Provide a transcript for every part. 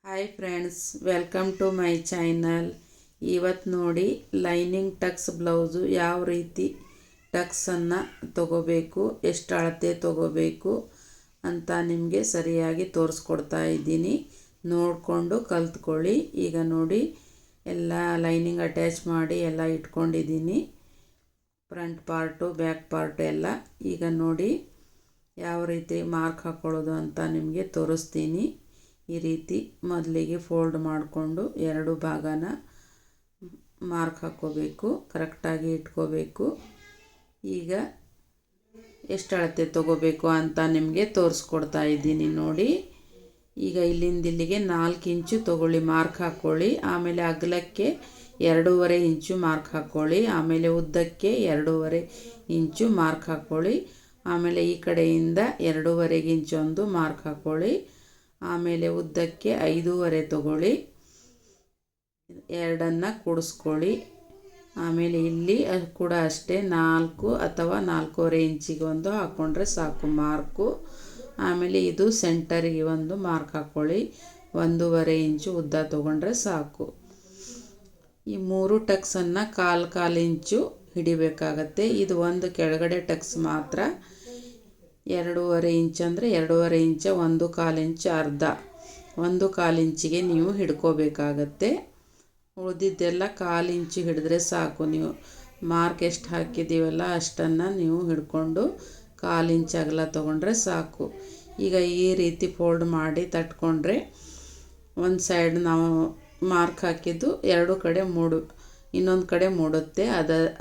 Hi friends, welcome to my channel. ಇವತ್ತು ನೋಡಿ lining Tux blouse ಯಾವ ರೀತಿ ಟಕ್ಸನ್ನು ತಗೋಬೇಕು, ಎಷ್ಟು ಅಳತೆ ತಗೋಬೇಕು ಅಂತ ನಿಮಗೆ ಸರಿಯಾಗಿ ತೋರಿಸ್ಕೊಡ್ತಾ ಇದ್ದೀನಿ. ನೋಡಿಕೊಂಡು ಕಲ್ತ್ಕೊಳ್ಳಿ. ಈಗ ನೋಡಿ ಎಲ್ಲ ಲೈನಿಂಗ್ ಅಟ್ಯಾಚ್ ಮಾಡಿ ಎಲ್ಲ ಇಟ್ಕೊಂಡಿದ್ದೀನಿ, ಫ್ರಂಟ್ ಪಾರ್ಟು ಬ್ಯಾಕ್ ಪಾರ್ಟು ಎಲ್ಲ. ಈಗ ನೋಡಿ ಯಾವ ರೀತಿ ಮಾರ್ಕ್ ಹಾಕ್ಕೊಳ್ಳೋದು ಅಂತ ನಿಮಗೆ ತೋರಿಸ್ತೀನಿ. ಈ ರೀತಿ ಮೊದಲಿಗೆ ಫೋಲ್ಡ್ ಮಾಡಿಕೊಂಡು ಎರಡು ಭಾಗನ ಮಾರ್ಕ್ ಹಾಕ್ಕೋಬೇಕು, ಕರೆಕ್ಟಾಗಿ ಇಟ್ಕೋಬೇಕು. ಈಗ ಎಷ್ಟು ಅಳತೆ ತೊಗೋಬೇಕು ಅಂತ ನಿಮಗೆ ತೋರಿಸ್ಕೊಡ್ತಾ ಇದ್ದೀನಿ ನೋಡಿ. ಈಗ ಇಲ್ಲಿಂದ ಇಲ್ಲಿಗೆ 4 ಇಂಚು ತೊಗೊಳ್ಳಿ, ಮಾರ್ಕ್ ಹಾಕ್ಕೊಳ್ಳಿ. ಆಮೇಲೆ ಅಗಲಕ್ಕೆ 2.5 ಇಂಚು ಮಾರ್ಕ್ ಹಾಕ್ಕೊಳ್ಳಿ. ಆಮೇಲೆ ಉದ್ದಕ್ಕೆ 2.5 ಇಂಚು ಮಾರ್ಕ್ ಹಾಕ್ಕೊಳ್ಳಿ. ಆಮೇಲೆ ಈ ಕಡೆಯಿಂದ 2.5 ಇಂಚು ಒಂದು ಮಾರ್ಕ್ ಹಾಕ್ಕೊಳ್ಳಿ. ಆಮೇಲೆ ಉದ್ದಕ್ಕೆ 5.5 ತಗೊಳ್ಳಿ, ಎರಡನ್ನು ಕೂಡಿಸ್ಕೊಳ್ಳಿ. ಆಮೇಲೆ ಇಲ್ಲಿ ಕೂಡ ಅಷ್ಟೇ 4 ಅಥವಾ 4.5 ಇಂಚಿಗೆ ಒಂದು ಹಾಕ್ಕೊಂಡ್ರೆ ಸಾಕು ಮಾರ್ಕು. ಆಮೇಲೆ ಇದು ಸೆಂಟರಿಗೆ ಒಂದು ಮಾರ್ಕ್ ಹಾಕ್ಕೊಳ್ಳಿ, 1.5 ಇಂಚು ಉದ್ದ ತೊಗೊಂಡ್ರೆ ಸಾಕು. ಈ 3 ಟಕ್ಸನ್ನು ಕಾಲು ಇಂಚು ಹಿಡಿಬೇಕಾಗತ್ತೆ. ಇದು ಒಂದು ಕೆಳಗಡೆ ಟಕ್ಸ್ ಮಾತ್ರ 2.5 ಇಂಚ್ ಅಂದರೆ 2.5 ಇಂಚ, 1/4 ಇಂಚ್ ಅರ್ಧ, 1/4 ಇಂಚಿಗೆ ನೀವು ಹಿಡ್ಕೋಬೇಕಾಗತ್ತೆ. ಉಳಿದಿದ್ದೆಲ್ಲ 1/4 ಇಂಚು ಹಿಡಿದ್ರೆ ಸಾಕು. ನೀವು ಮಾರ್ಕ್ ಎಷ್ಟು ಹಾಕಿದ್ದೀವಲ್ಲ ಅಷ್ಟನ್ನು ನೀವು ಹಿಡ್ಕೊಂಡು 1/4 ಇಂಚ್ ಅಗಲ ತೊಗೊಂಡ್ರೆ ಸಾಕು. ಈಗ ಈ ರೀತಿ ಫೋಲ್ಡ್ ಮಾಡಿ ತಟ್ಕೊಂಡ್ರೆ ಒಂದು ಸೈಡ್ ನಾವು ಮಾರ್ಕ್ ಹಾಕಿದ್ದು ಎರಡು ಕಡೆ ಇನ್ನೊಂದು ಕಡೆ ಮೂಡುತ್ತೆ.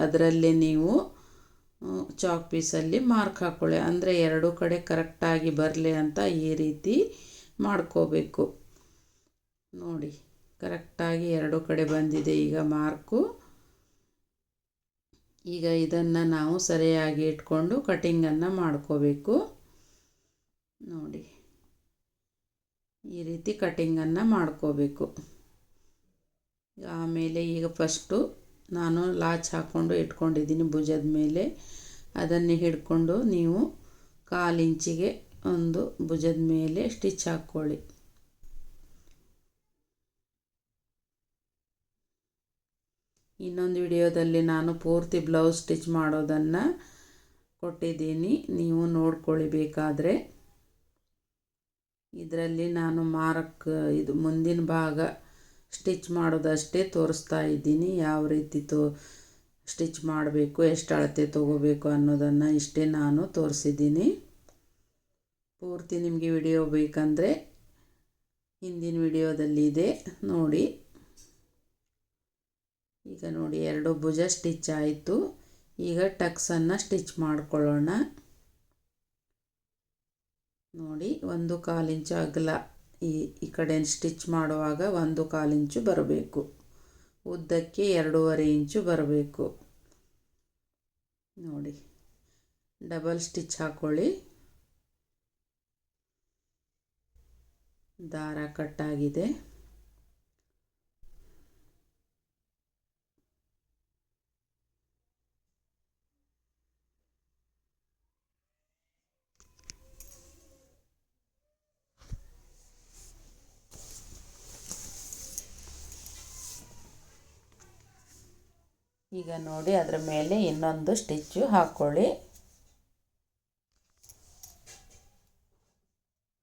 ಅದರಲ್ಲಿ ನೀವು ಚಾಕ್ ಪೀಸಲ್ಲಿ ಮಾರ್ಕ್ ಹಾಕ್ಕೊಳ್ಳಿ, ಅಂದರೆ ಎರಡು ಕಡೆ ಕರೆಕ್ಟಾಗಿ ಬರಲಿ ಅಂತ ಈ ರೀತಿ ಮಾಡ್ಕೋಬೇಕು. ನೋಡಿ ಕರೆಕ್ಟಾಗಿ ಎರಡು ಕಡೆ ಬಂದಿದೆ ಈಗ ಮಾರ್ಕು. ಈಗ ಇದನ್ನು ನಾವು ಸರಿಯಾಗಿ ಇಟ್ಕೊಂಡು ಕಟಿಂಗನ್ನು ಮಾಡ್ಕೋಬೇಕು. ನೋಡಿ ಈ ರೀತಿ ಕಟಿಂಗನ್ನು ಮಾಡ್ಕೋಬೇಕು. ಆಮೇಲೆ ಈಗ ಫಸ್ಟು ನಾನು ಲಾಚ್ ಹಾಕ್ಕೊಂಡು ಇಟ್ಕೊಂಡಿದ್ದೀನಿ ಭುಜದ ಮೇಲೆ. ಅದನ್ನೇ ಹಿಡ್ಕೊಂಡು ನೀವು 1/4 ಇಂಚಿಗೆ ಒಂದು ಭುಜದ ಮೇಲೆ ಸ್ಟಿಚ್ ಹಾಕ್ಕೊಳ್ಳಿ. ಇನ್ನೊಂದು ವಿಡಿಯೋದಲ್ಲಿ ನಾನು ಪೂರ್ತಿ ಬ್ಲೌಸ್ ಸ್ಟಿಚ್ ಮಾಡೋದನ್ನು ಕೊಟ್ಟಿದ್ದೀನಿ, ನೀವು ನೋಡ್ಕೊಳ್ಳಿ ಬೇಕಾದರೆ. ಇದರಲ್ಲಿ ನಾನು ಇದು ಮುಂದಿನ ಭಾಗ ಸ್ಟಿಚ್ ಮಾಡೋದಷ್ಟೇ ತೋರಿಸ್ತಾ ಇದ್ದೀನಿ. ಯಾವ ರೀತಿ ಸ್ಟಿಚ್ ಮಾಡಬೇಕು, ಎಷ್ಟು ಅಳತೆ ತೊಗೋಬೇಕು ಅನ್ನೋದನ್ನು ಇಷ್ಟೇ ನಾನು ತೋರಿಸಿದ್ದೀನಿ. ಪೂರ್ತಿ ನಿಮಗೆ ವಿಡಿಯೋ ಬೇಕಂದರೆ ಹಿಂದಿನ ವಿಡಿಯೋದಲ್ಲಿದೆ ನೋಡಿ. ಈಗ ನೋಡಿ 2 ಭುಜ ಸ್ಟಿಚ್ ಆಯಿತು. ಈಗ ಟಕ್ಸನ್ನು ಸ್ಟಿಚ್ ಮಾಡ್ಕೊಳ್ಳೋಣ. ನೋಡಿ 1/4 ಇಂಚು ಅಗಲ ಈ ಕಡೆ ಸ್ಟಿಚ್ ಮಾಡುವಾಗ 1/4 ಇಂಚು ಬರಬೇಕು, ಉದ್ದಕ್ಕೆ 2.5 ಇಂಚು ಬರಬೇಕು. ನೋಡಿ ಡಬಲ್ ಸ್ಟಿಚ್ ಹಾಕ್ಕೊಳ್ಳಿ. ದಾರ ಕಟ್ಟಾಗಿದೆ. ಈಗ ನೋಡಿ ಅದರ ಮೇಲೆ ಇನ್ನೊಂದು ಸ್ಟಿಚ್ಚು ಹಾಕ್ಕೊಳ್ಳಿ.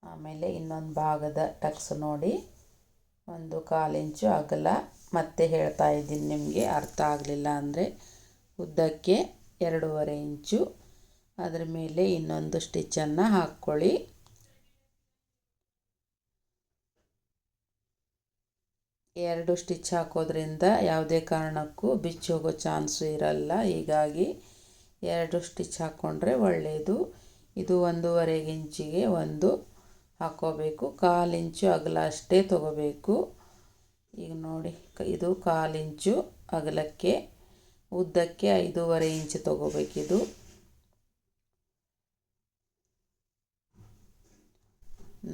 ಆಮೇಲೆ ಇನ್ನೊಂದು ಭಾಗದ ಟಕ್ಸ್ ನೋಡಿ 1/4 ಇಂಚು ಅಗಲ. ಮತ್ತೆ ಹೇಳ್ತಾ ಇದ್ದೀನಿ ನಿಮಗೆ ಅರ್ಥ ಆಗಲಿಲ್ಲ ಅಂದರೆ, ಉದ್ದಕ್ಕೆ 2.5 ಇಂಚು, ಅದರ ಮೇಲೆ ಇನ್ನೊಂದು ಸ್ಟಿಚ್ಚನ್ನು ಹಾಕ್ಕೊಳ್ಳಿ. ಎರಡು ಸ್ಟಿಚ್ ಹಾಕೋದ್ರಿಂದ ಯಾವುದೇ ಕಾರಣಕ್ಕೂ ಬಿಚ್ಚಿ ಹೋಗೋ ಚಾನ್ಸು ಇರಲ್ಲ. ಹೀಗಾಗಿ 2 ಸ್ಟಿಚ್ ಹಾಕ್ಕೊಂಡ್ರೆ ಒಳ್ಳೆಯದು. ಇದು 1.5 ಇಂಚಿಗೆ ಒಂದು ಹಾಕ್ಕೋಬೇಕು, 1/4 ಇಂಚು ಅಗಲ ಅಷ್ಟೇ ತೊಗೋಬೇಕು. ಈಗ ನೋಡಿ ಇದು 1/4 ಇಂಚು ಅಗಲಕ್ಕೆ, ಉದ್ದಕ್ಕೆ 5.5 ಇಂಚು ತೊಗೋಬೇಕಿದು.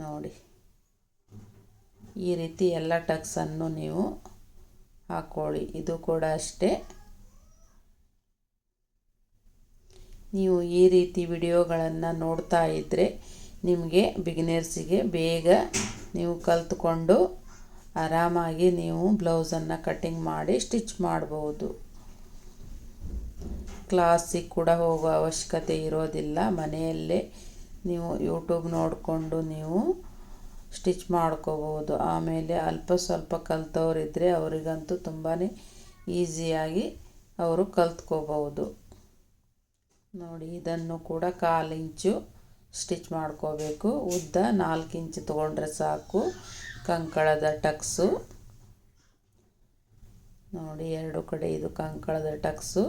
ನೋಡಿ ಈ ರೀತಿ ಎಲ್ಲ ಟಕ್ಸನ್ನು ನೀವು ಹಾಕ್ಕೊಳ್ಳಿ. ಇದು ಕೂಡ ಅಷ್ಟೇ. ನೀವು ಈ ರೀತಿ ವಿಡಿಯೋಗಳನ್ನು ನೋಡ್ತಾ ಇದ್ದರೆ ನಿಮಗೆ ಬಿಗಿನರ್ಸಿಗೆ ಬೇಗ ನೀವು ಕಲ್ತ್ಕೊಂಡು ಆರಾಮಾಗಿ ನೀವು ಬ್ಲೌಸನ್ನು ಕಟ್ಟಿಂಗ್ ಮಾಡಿ ಸ್ಟಿಚ್ ಮಾಡ್ಬೋದು. ಕ್ಲಾಸಿಗೆ ಕೂಡ ಹೋಗೋ ಅವಶ್ಯಕತೆ ಇರೋದಿಲ್ಲ. ಮನೆಯಲ್ಲೇ ನೀವು ಯೂಟ್ಯೂಬ್ ನೋಡಿಕೊಂಡು ನೀವು ಸ್ಟಿಚ್ ಮಾಡ್ಕೋಬೋದು. ಆಮೇಲೆ ಅಲ್ಪ ಸ್ವಲ್ಪ ಕಲ್ತವ್ರಿದ್ದರೆ ಅವರಿಗಂತೂ ತುಂಬಾ ಈಸಿಯಾಗಿ ಅವರು ಕಲ್ತ್ಕೋಬೋದು. ನೋಡಿ, ಇದನ್ನು ಕೂಡ 1/4 ಇಂಚು ಸ್ಟಿಚ್ ಮಾಡ್ಕೋಬೇಕು. ಉದ್ದ 4 ಇಂಚು ತೊಗೊಂಡ್ರೆ ಸಾಕು. ಕಂಕಳದ ಟಕ್ಸು ನೋಡಿ, 2 ಕಡೆ ಇದು ಕಂಕಳದ ಟಕ್ಸು.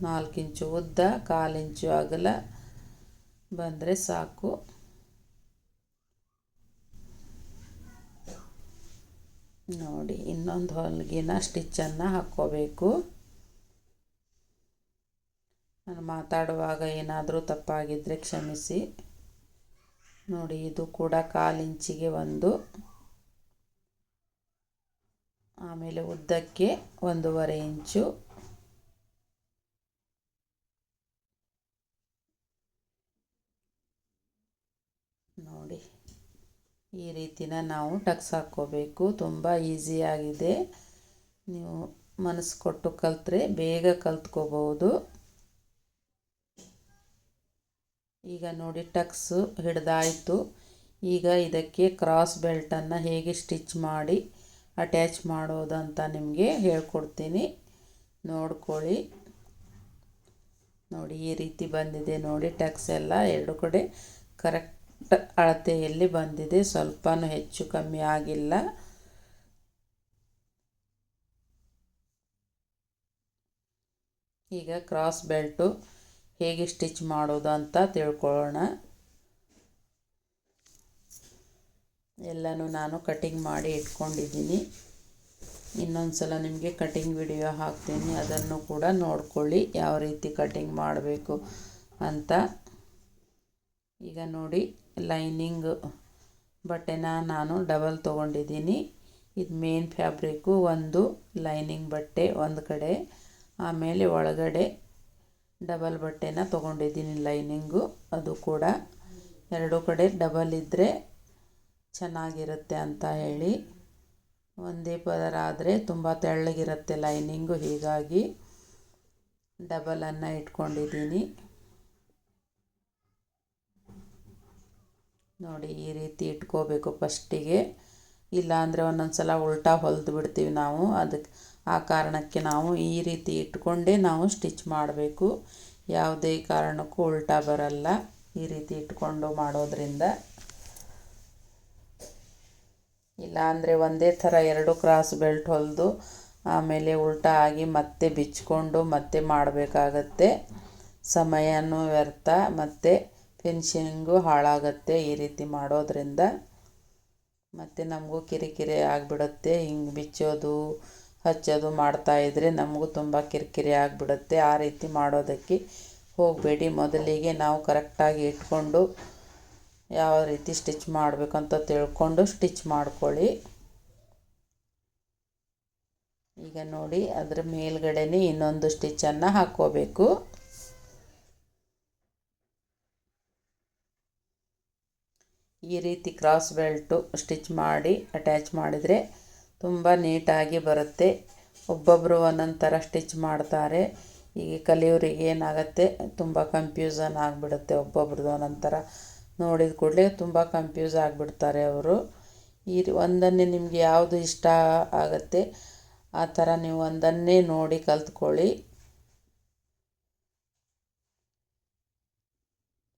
4 ಇಂಚು ಉದ್ದ, 1/4 ಇಂಚು ಅಗಲ ಬಂದರೆ ಸಾಕು. ನೋಡಿ, ಇನ್ನೊಂದು ಹೊಲಿಗೆನ ಸ್ಟಿಚ್ಚನ್ನು ಹಾಕ್ಕೋಬೇಕು. ನಾನು ಮಾತಾಡುವಾಗ ಏನಾದರೂ ತಪ್ಪಾಗಿದ್ದರೆ ಕ್ಷಮಿಸಿ. ನೋಡಿ, ಇದು ಕೂಡ 1/4 ಇಂಚಿಗೆ ಒಂದು, ಆಮೇಲೆ ಉದ್ದಕ್ಕೆ 1.5 ಇಂಚು. ನೋಡಿ, ಈ ರೀತಿನ ನಾವು ಟಕ್ಸ್ ಹಾಕ್ಕೋಬೇಕು. ತುಂಬ ಈಸಿಯಾಗಿದೆ. ನೀವು ಮನಸ್ಸು ಕೊಟ್ಟು ಕಲಿತ್ರೆ ಬೇಗ ಕಲ್ತ್ಕೋಬೋದು. ಈಗ ನೋಡಿ, ಟಕ್ಸು ಹಿಡ್ದಾಯಿತು. ಈಗ ಇದಕ್ಕೆ ಕ್ರಾಸ್ ಬೆಲ್ಟನ್ನು ಹೇಗೆ ಸ್ಟಿಚ್ ಮಾಡಿ ಅಟ್ಯಾಚ್ ಮಾಡೋದಂತ ನಿಮಗೆ ಹೇಳ್ಕೊಡ್ತೀನಿ, ನೋಡ್ಕೊಳ್ಳಿ. ನೋಡಿ, ಈ ರೀತಿ ಬಂದಿದೆ ನೋಡಿ. ಟಕ್ಸ್ ಎಲ್ಲ 2 ಕಡೆ ಕರೆಕ್ಟ್ ಅಳತೆಯಲ್ಲಿ ಬಂದಿದೆ. ಸ್ವಲ್ಪನೂ ಹೆಚ್ಚು ಕಮ್ಮಿ ಆಗಿಲ್ಲ. ಈಗ ಕ್ರಾಸ್ ಬೆಲ್ಟು ಹೇಗೆ ಸ್ಟಿಚ್ ಮಾಡೋದು ಅಂತ ತಿಳ್ಕೊಳ್ಳೋಣ. ಎಲ್ಲನೂ ನಾನು ಕಟಿಂಗ್ ಮಾಡಿ ಇಟ್ಕೊಂಡಿದ್ದೀನಿ. ಇನ್ನೊಂದು ಸಲ ನಿಮಗೆ ಕಟಿಂಗ್ ವಿಡಿಯೋ ಹಾಕ್ತೀನಿ, ಅದನ್ನು ಕೂಡ ನೋಡ್ಕೊಳ್ಳಿ ಯಾವ ರೀತಿ ಕಟಿಂಗ್ ಮಾಡಬೇಕು ಅಂತ. ಈಗ ನೋಡಿ, ಲೈನಿಂಗ್ ಬಟ್ಟೆನ ನಾನು ಡಬಲ್ ತೊಗೊಂಡಿದ್ದೀನಿ. ಇದು ಮೇನ್ ಫ್ಯಾಬ್ರಿಕ್ಕು. ಒಂದು ಲೈನಿಂಗ್ ಬಟ್ಟೆ ಒಂದು ಕಡೆ, ಆಮೇಲೆ ಒಳಗಡೆ ಡಬಲ್ ಬಟ್ಟೆನ ತೊಗೊಂಡಿದ್ದೀನಿ ಲೈನಿಂಗು. ಅದು ಕೂಡ 2 ಕಡೆ ಡಬಲ್ ಇದ್ದರೆ ಚೆನ್ನಾಗಿರುತ್ತೆ ಅಂತ ಹೇಳಿ. ಒಂದೇ ಪದರ ಆದರೆ ತುಂಬ ತೆಳ್ಳಗಿರುತ್ತೆ ಲೈನಿಂಗು, ಹೀಗಾಗಿ ಡಬಲನ್ನು ಇಟ್ಕೊಂಡಿದ್ದೀನಿ. ನೋಡಿ, ಈ ರೀತಿ ಇಟ್ಕೋಬೇಕು ಫಸ್ಟಿಗೆ. ಇಲ್ಲಾಂದರೆ ಒಂದೊಂದು ಸಲ ಉಲ್ಟಾ ಹೊಲಿದು ಬಿಡ್ತೀವಿ ನಾವು. ಆ ಕಾರಣಕ್ಕೆ ನಾವು ಈ ರೀತಿ ಇಟ್ಕೊಂಡೇ ನಾವು ಸ್ಟಿಚ್ ಮಾಡಬೇಕು. ಯಾವುದೇ ಕಾರಣಕ್ಕೂ ಉಲ್ಟಾ ಬರಲ್ಲ ಈ ರೀತಿ ಇಟ್ಕೊಂಡು ಮಾಡೋದ್ರಿಂದ. ಇಲ್ಲಾಂದರೆ ಒಂದೇ ಥರ 2 ಕ್ರಾಸ್ ಬೆಲ್ಟ್ ಹೊಲಿದು ಆಮೇಲೆ ಉಲ್ಟಾ ಆಗಿ ಮತ್ತೆ ಬಿಚ್ಕೊಂಡು ಮತ್ತೆ ಮಾಡಬೇಕಾಗತ್ತೆ. ಸಮಯನೂ ವ್ಯರ್ಥ ಮತ್ತು ಫಿನಿಶಿಂಗು ಹಾಳಾಗತ್ತೆ ಈ ರೀತಿ ಮಾಡೋದ್ರಿಂದ. ಮತ್ತು ನಮಗೂ ಕಿರಿಕಿರಿ ಆಗಿಬಿಡುತ್ತೆ. ಹಿಂಗೆ ಬಿಚ್ಚೋದು ಹಚ್ಚೋದು ಮಾಡ್ತಾಯಿದ್ರೆ ನಮಗೂ ತುಂಬ ಕಿರಿಕಿರಿ ಆಗಿಬಿಡುತ್ತೆ. ಆ ರೀತಿ ಮಾಡೋದಕ್ಕೆ ಹೋಗಬೇಡಿ. ಮೊದಲಿಗೆ ನಾವು ಕರೆಕ್ಟಾಗಿ ಇಟ್ಕೊಂಡು ಯಾವ ರೀತಿ ಸ್ಟಿಚ್ ಮಾಡಬೇಕಂತ ತಿಳ್ಕೊಂಡು ಸ್ಟಿಚ್ ಮಾಡ್ಕೊಳ್ಳಿ. ಈಗ ನೋಡಿ, ಅದರ ಮೇಲ್ಗಡೆನೇ ಇನ್ನೊಂದು ಸ್ಟಿಚ್ಚನ್ನು ಹಾಕ್ಕೋಬೇಕು. ಈ ರೀತಿ ಕ್ರಾಸ್ ಬೆಲ್ಟು ಸ್ಟಿಚ್ ಮಾಡಿ ಅಟ್ಯಾಚ್ ಮಾಡಿದರೆ ತುಂಬ ನೀಟಾಗಿ ಬರುತ್ತೆ. ಒಬ್ಬೊಬ್ಬರು ಒಂದೊಂದು ಥರ ಸ್ಟಿಚ್ ಮಾಡ್ತಾರೆ. ಈಗ ಕಲಿಯೋರಿಗೆ ಏನಾಗುತ್ತೆ, ತುಂಬ ಕನ್ಫ್ಯೂಸನ್ ಆಗಿಬಿಡುತ್ತೆ. ಒಬ್ಬೊಬ್ರದ್ದು ಒಂದೊಂದು ಥರ ನೋಡಿದ ಕೂಡಲೇ ತುಂಬ ಕನ್ಫ್ಯೂಸ್ ಆಗಿಬಿಡ್ತಾರೆ ಅವರು. ಒಂದನ್ನೇ ನಿಮಗೆ ಯಾವುದು ಇಷ್ಟ ಆಗುತ್ತೆ ಆ ಥರ ನೀವು ಒಂದನ್ನೇ ನೋಡಿ ಕಲ್ತ್ಕೊಳ್ಳಿ.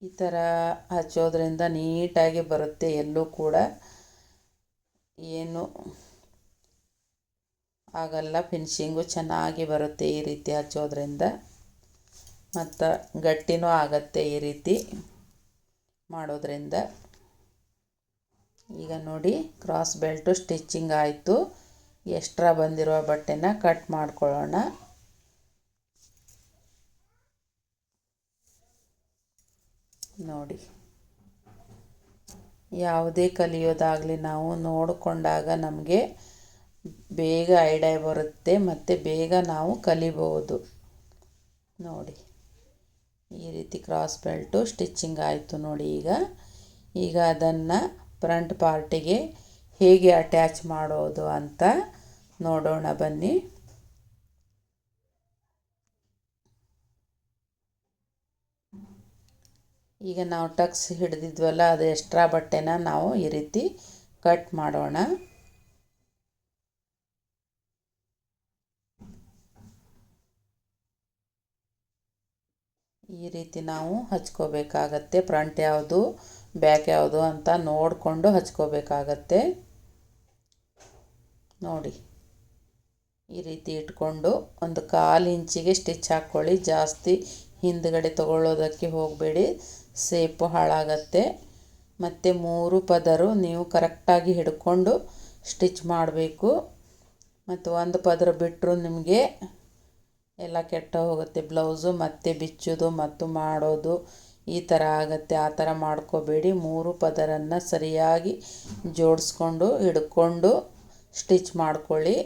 ಈ ಥರ ಹಚ್ಚೋದ್ರಿಂದ ನೀಟಾಗಿ ಬರುತ್ತೆ. ಎಲ್ಲೂ ಕೂಡ ಏನು ಆಗಲ್ಲ, ಫಿನಿಶಿಂಗು ಚೆನ್ನಾಗಿ ಬರುತ್ತೆ ಈ ರೀತಿ ಹಚ್ಚೋದ್ರಿಂದ. ಮತ್ತು ಗಟ್ಟಿನೂ ಆಗುತ್ತೆ ಈ ರೀತಿ ಮಾಡೋದ್ರಿಂದ. ಈಗ ನೋಡಿ, ಕ್ರಾಸ್ ಬೆಲ್ಟು ಸ್ಟಿಚಿಂಗ್ ಆಯಿತು. ಎಕ್ಸ್ಟ್ರಾ ಬಂದಿರೋ ಬಟ್ಟೆನ ಕಟ್ ಮಾಡ್ಕೊಳ್ಳೋಣ. ನೋಡಿ, ಯಾವುದೇ ಕಲಿಯೋದಾಗಲಿ ನಾವು ನೋಡಿಕೊಂಡಾಗ ನಮಗೆ ಬೇಗ ಐಡಿಯಾ ಬರುತ್ತೆ ಮತ್ತು ಬೇಗ ನಾವು ಕಲಿಬೋದು. ನೋಡಿ, ಈ ರೀತಿ ಕ್ರಾಸ್ ಬೆಲ್ಟು ಸ್ಟಿಚಿಂಗ್ ಆಯಿತು ನೋಡಿ. ಈಗ ಅದನ್ನು ಫ್ರಂಟ್ ಪಾರ್ಟಿಗೆ ಹೇಗೆ ಅಟ್ಯಾಚ್ ಮಾಡೋದು ಅಂತ ನೋಡೋಣ ಬನ್ನಿ. ಈಗ ನಾವು ಟಕ್ಸ್ ಹಿಡಿದಿದ್ವಲ್ಲ, ಅದು ಎಕ್ಸ್ಟ್ರಾ ಬಟ್ಟೆನ ನಾವು ಈ ರೀತಿ ಕಟ್ ಮಾಡೋಣ. ಈ ರೀತಿ ನಾವು ಹಚ್ಕೋಬೇಕಾಗತ್ತೆ. ಫ್ರಂಟ್ ಯಾವುದು ಬ್ಯಾಕ್ ಯಾವುದು ಅಂತ ನೋಡಿಕೊಂಡು ಹಚ್ಕೋಬೇಕಾಗತ್ತೆ. ನೋಡಿ, ಈ ರೀತಿ ಇಟ್ಕೊಂಡು ಒಂದು 1/4 ಇಂಚಿಗೆ ಸ್ಟಿಚ್ ಹಾಕ್ಕೊಳ್ಳಿ. ಜಾಸ್ತಿ ಹಿಂದ್ಗಡೆ ತಗೊಳ್ಳೋದಕ್ಕೆ ಹೋಗಬೇಡಿ, ಸೇಪು ಹಾಳಾಗತ್ತೆ. ಮತ್ತು 3 ಪದರು ನೀವು ಕರೆಕ್ಟಾಗಿ ಹಿಡ್ಕೊಂಡು ಸ್ಟಿಚ್ ಮಾಡಬೇಕು. ಮತ್ತು ಒಂದು ಪದರ ಬಿಟ್ಟರು ನಿಮಗೆ ಎಲ್ಲ ಕೆಟ್ಟ ಹೋಗುತ್ತೆ ಬ್ಲೌಸು. ಮತ್ತೆ ಬಿಚ್ಚೋದು ಮತ್ತು ಮಾಡೋದು ಈ ಥರ ಆಗುತ್ತೆ. ಆ ಥರ ಮಾಡ್ಕೋಬೇಡಿ. 3 ಪದರನ್ನು ಸರಿಯಾಗಿ ಜೋಡಿಸ್ಕೊಂಡು ಹಿಡ್ಕೊಂಡು ಸ್ಟಿಚ್ ಮಾಡ್ಕೊಳ್ಳಿ.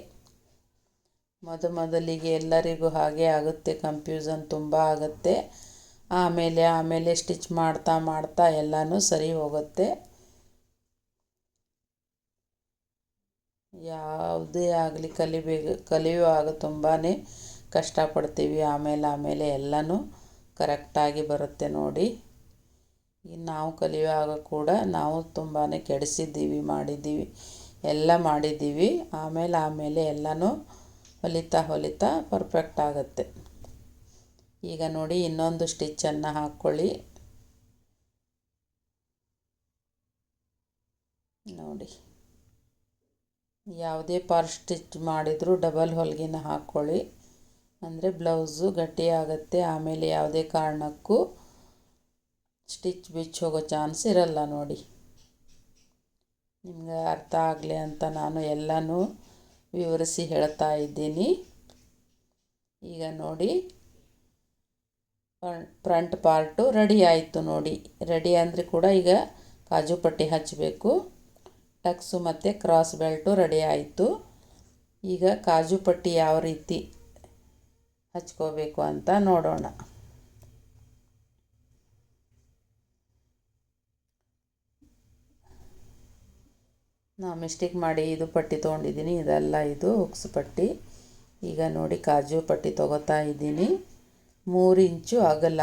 ಮೊದಲಿಗೆ ಎಲ್ಲರಿಗೂ ಹಾಗೆ ಆಗುತ್ತೆ, ಕನ್ಫ್ಯೂಷನ್ ತುಂಬ ಆಗುತ್ತೆ. ಆಮೇಲೆ ಸ್ಟಿಚ್ ಮಾಡ್ತಾ ಎಲ್ಲನೂ ಸರಿ ಹೋಗುತ್ತೆ. ಯಾವುದೇ ಆಗಲಿ ಕಲಿಯುವಾಗ ತುಂಬಾ ಕಷ್ಟಪಡ್ತೀವಿ. ಆಮೇಲೆ ಎಲ್ಲನೂ ಕರೆಕ್ಟಾಗಿ ಬರುತ್ತೆ ನೋಡಿ. ನಾವು ಕಲಿಯುವಾಗ ಕೂಡ ನಾವು ತುಂಬಾ ಕೆಡಿಸಿದ್ದೀವಿ, ಎಲ್ಲ ಮಾಡಿದ್ದೀವಿ. ಆಮೇಲೆ ಎಲ್ಲನೂ ಹೊಲಿತಾ ಪರ್ಫೆಕ್ಟ್ ಆಗುತ್ತೆ. ಈಗ ನೋಡಿ, ಇನ್ನೊಂದು ಸ್ಟಿಚ್ಚನ್ನು ಹಾಕ್ಕೊಳ್ಳಿ. ನೋಡಿ, ಯಾವುದೇ ಪಾರ್ಟ್ ಸ್ಟಿಚ್ ಮಾಡಿದರೂ ಡಬಲ್ ಹೊಲಿಗೆನ ಹಾಕ್ಕೊಳ್ಳಿ, ಅಂದರೆ ಬ್ಲೌಸು ಗಟ್ಟಿಯಾಗುತ್ತೆ. ಆಮೇಲೆ ಯಾವುದೇ ಕಾರಣಕ್ಕೂ ಸ್ಟಿಚ್ ಬಿಚ್ಚೋಗೋ ಚಾನ್ಸ್ ಇರಲ್ಲ. ನೋಡಿ, ನಿಮಗೆ ಅರ್ಥ ಆಗಲಿ ಅಂತ ನಾನು ಎಲ್ಲನೂ ವಿವರಿಸಿ ಹೇಳ್ತಾ ಇದ್ದೀನಿ. ಈಗ ನೋಡಿ, ಫ್ರಂಟ್ ಪಾರ್ಟು ರೆಡಿ ಆಯಿತು. ನೋಡಿ, ರೆಡಿ ಅಂದರೆ ಕೂಡ ಈಗ ಕಾಜು ಪಟ್ಟಿ ಹಚ್ಚಬೇಕು. ಟಕ್ಸು ಮತ್ತು ಕ್ರಾಸ್ ಬೆಲ್ಟು ರೆಡಿ ಆಯಿತು. ಈಗ ಕಾಜು ಪಟ್ಟಿ ಯಾವ ರೀತಿ ಹಚ್ಕೋಬೇಕು ಅಂತ ನೋಡೋಣ. ನಾನು ಮಿಸ್ಟೇಕ್ ಮಾಡಿ ಇದು ಪಟ್ಟಿ ತೊಗೊಂಡಿದ್ದೀನಿ, ಇದೆಲ್ಲ ಇದು ಹುಕ್ಸ್ ಪಟ್ಟಿ. ಈಗ ನೋಡಿ, ಕಾಜು ಪಟ್ಟಿ ತೊಗೋತಾ ಇದ್ದೀನಿ. 3 ಇಂಚು ಅಗಲ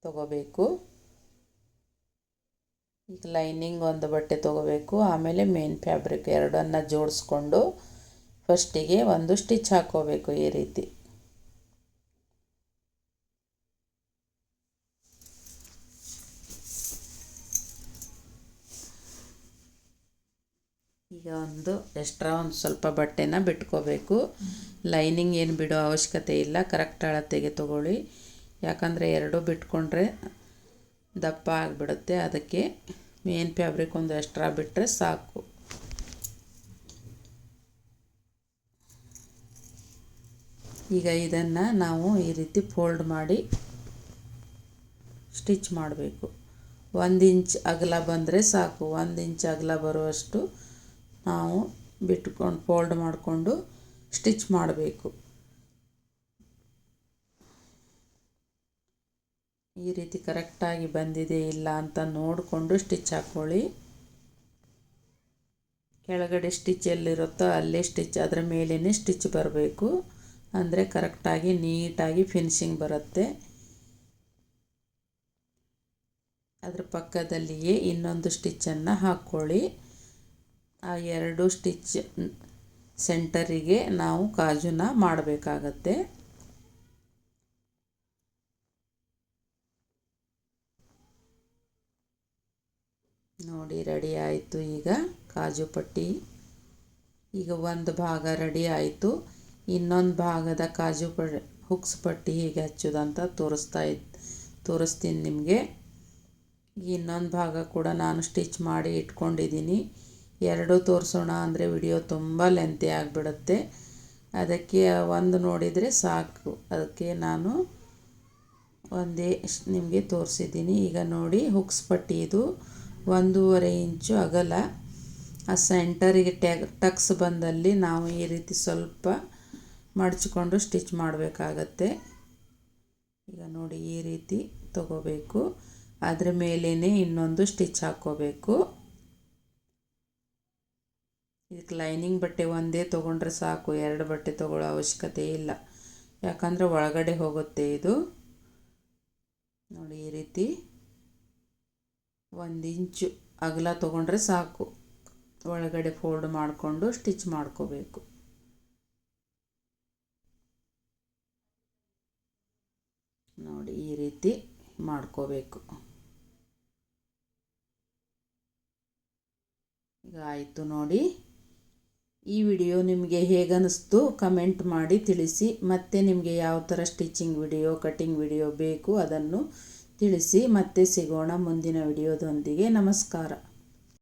ತೊಗೋಬೇಕು. ಈಗ ಲೈನಿಂಗ್ ಒಂದು ಬಟ್ಟೆ ತೊಗೋಬೇಕು. ಆಮೇಲೆ ಮೇನ್ ಫ್ಯಾಬ್ರಿಕ್ ಎರಡನ್ನು ಜೋಡಿಸ್ಕೊಂಡು ಫಸ್ಟಿಗೆ ಒಂದು ಸ್ಟಿಚ್ ಹಾಕ್ಕೋಬೇಕು ಈ ರೀತಿ. ಈಗ ಒಂದು ಸ್ವಲ್ಪ ಬಟ್ಟೆನ ಬಿಟ್ಕೋಬೇಕು. ಲೈನಿಂಗ್ ಏನು ಬಿಡೋ ಅವಶ್ಯಕತೆ ಇಲ್ಲ, ಕರೆಕ್ಟ್ ಅಳತೆಗೆ ತೊಗೊಳ್ಳಿ. ಯಾಕಂದರೆ ಎರಡು ಬಿಟ್ಕೊಂಡ್ರೆ ದಪ್ಪ ಆಗಿಬಿಡುತ್ತೆ. ಅದಕ್ಕೆ ಮೇನ್ ಫ್ಯಾಬ್ರಿಕ್ ಒಂದು ಎಕ್ಸ್ಟ್ರಾ ಬಿಟ್ಟರೆ ಸಾಕು. ಈಗ ಇದನ್ನು ನಾವು ಈ ರೀತಿ ಫೋಲ್ಡ್ ಮಾಡಿ ಸ್ಟಿಚ್ ಮಾಡಬೇಕು. 1 ಇಂಚ್ ಅಗಲ ಬಂದರೆ ಸಾಕು. 1 ಇಂಚ್ ಅಗಲ ಬರುವಷ್ಟು ನಾವು ಬಿಟ್ಕೊಂಡು ಫೋಲ್ಡ್ ಮಾಡಿಕೊಂಡು ಸ್ಟಿಚ್ ಮಾಡಬೇಕು. ಈ ರೀತಿ ಕರೆಕ್ಟಾಗಿ ಬಂದಿದೆ ಇಲ್ಲ ಅಂತ ನೋಡಿಕೊಂಡು ಸ್ಟಿಚ್ ಹಾಕ್ಕೊಳ್ಳಿ. ಕೆಳಗಡೆ ಸ್ಟಿಚ್ ಎಲ್ಲಿರುತ್ತೋ ಅಲ್ಲೇ ಸ್ಟಿಚ್, ಅದರ ಮೇಲೇ ಸ್ಟಿಚ್ ಬರಬೇಕು. ಅಂದರೆ ಕರೆಕ್ಟಾಗಿ ನೀಟಾಗಿ ಫಿನಿಶಿಂಗ್ ಬರುತ್ತೆ. ಅದರ ಪಕ್ಕದಲ್ಲಿಯೇ ಇನ್ನೊಂದು ಸ್ಟಿಚ್ಚನ್ನು ಹಾಕ್ಕೊಳ್ಳಿ. ಆ 2 ಸ್ಟಿಚ್ ಸೆಂಟರಿಗೆ ನಾವು ಕಾಜುನ ಮಾಡಬೇಕಾಗತ್ತೆ. ನೋಡಿ, ರೆಡಿ ಆಯಿತು ಈಗ ಕಾಜು ಪಟ್ಟಿ. ಈಗ ಒಂದು ಭಾಗ ರೆಡಿ ಆಯಿತು. ಇನ್ನೊಂದು ಭಾಗದ ಹುಕ್ಸ್ ಪಟ್ಟಿ ಹೇಗೆ ಹಚ್ಚೋದಂತ ತೋರಿಸ್ತೀನಿ ನಿಮಗೆ. ಇನ್ನೊಂದು ಭಾಗ ಕೂಡ ನಾನು ಸ್ಟಿಚ್ ಮಾಡಿ ಇಟ್ಕೊಂಡಿದ್ದೀನಿ. 2 ತೋರಿಸೋಣ ಅಂದರೆ ವಿಡಿಯೋ ತುಂಬ ಲೆಂತಿ ಆಗಿಬಿಡುತ್ತೆ. ಅದಕ್ಕೆ ಒಂದು ನೋಡಿದರೆ ಸಾಕು. ಅದಕ್ಕೆ ನಾನು ಒಂದೇ ನಿಮಗೆ ತೋರಿಸಿದ್ದೀನಿ. ಈಗ ನೋಡಿ, ಹುಕ್ಸ್ ಪಟ್ಟಿ ಇದು 1.5 ಇಂಚು ಅಗಲ. ಆ ಸೆಂಟರಿಗೆ ಟಕ್ಸ್ ಬಂದಲ್ಲಿ ನಾವು ಈ ರೀತಿ ಸ್ವಲ್ಪ ಮಡಚಿಕೊಂಡು ಸ್ಟಿಚ್ ಮಾಡಬೇಕಾಗತ್ತೆ. ಈಗ ನೋಡಿ, ಈ ರೀತಿ ತಗೋಬೇಕು. ಅದರ ಮೇಲೇ ಇನ್ನೊಂದು ಸ್ಟಿಚ್ ಹಾಕ್ಕೋಬೇಕು. ಇದಕ್ಕೆ ಲೈನಿಂಗ್ ಬಟ್ಟೆ ಒಂದೇ ತೊಗೊಂಡ್ರೆ ಸಾಕು, 2 ಬಟ್ಟೆ ತೊಗೊಳ್ಳೋ ಅವಶ್ಯಕತೆ ಇಲ್ಲ, ಯಾಕಂದರೆ ಒಳಗಡೆ ಹೋಗುತ್ತೆ ಇದು. ನೋಡಿ ಈ ರೀತಿ 1 ಇಂಚು ಅಗಲ ತೊಗೊಂಡ್ರೆ ಸಾಕು, ಒಳಗಡೆ ಫೋಲ್ಡ್ ಮಾಡಿಕೊಂಡು ಸ್ಟಿಚ್ ಮಾಡ್ಕೋಬೇಕು. ನೋಡಿ ಈ ರೀತಿ ಮಾಡ್ಕೋಬೇಕು. ಈಗ ಆಯಿತು ನೋಡಿ. ಈ ವಿಡಿಯೋ ನಿಮಗೆ ಹೇಗನ್ನಿಸ್ತು ಕಮೆಂಟ್ ಮಾಡಿ ತಿಳಿಸಿ. ಮತ್ತೆ ನಿಮಗೆ ಯಾವ ಥರ ಸ್ಟಿಚಿಂಗ್ ವಿಡಿಯೋ, ಕಟಿಂಗ್ ವಿಡಿಯೋ ಬೇಕು ಅದನ್ನು ತಿಳಿಸಿ. ಮತ್ತೆ ಸಿಗೋಣ ಮುಂದಿನ ವಿಡಿಯೋದೊಂದಿಗೆ. ನಮಸ್ಕಾರ.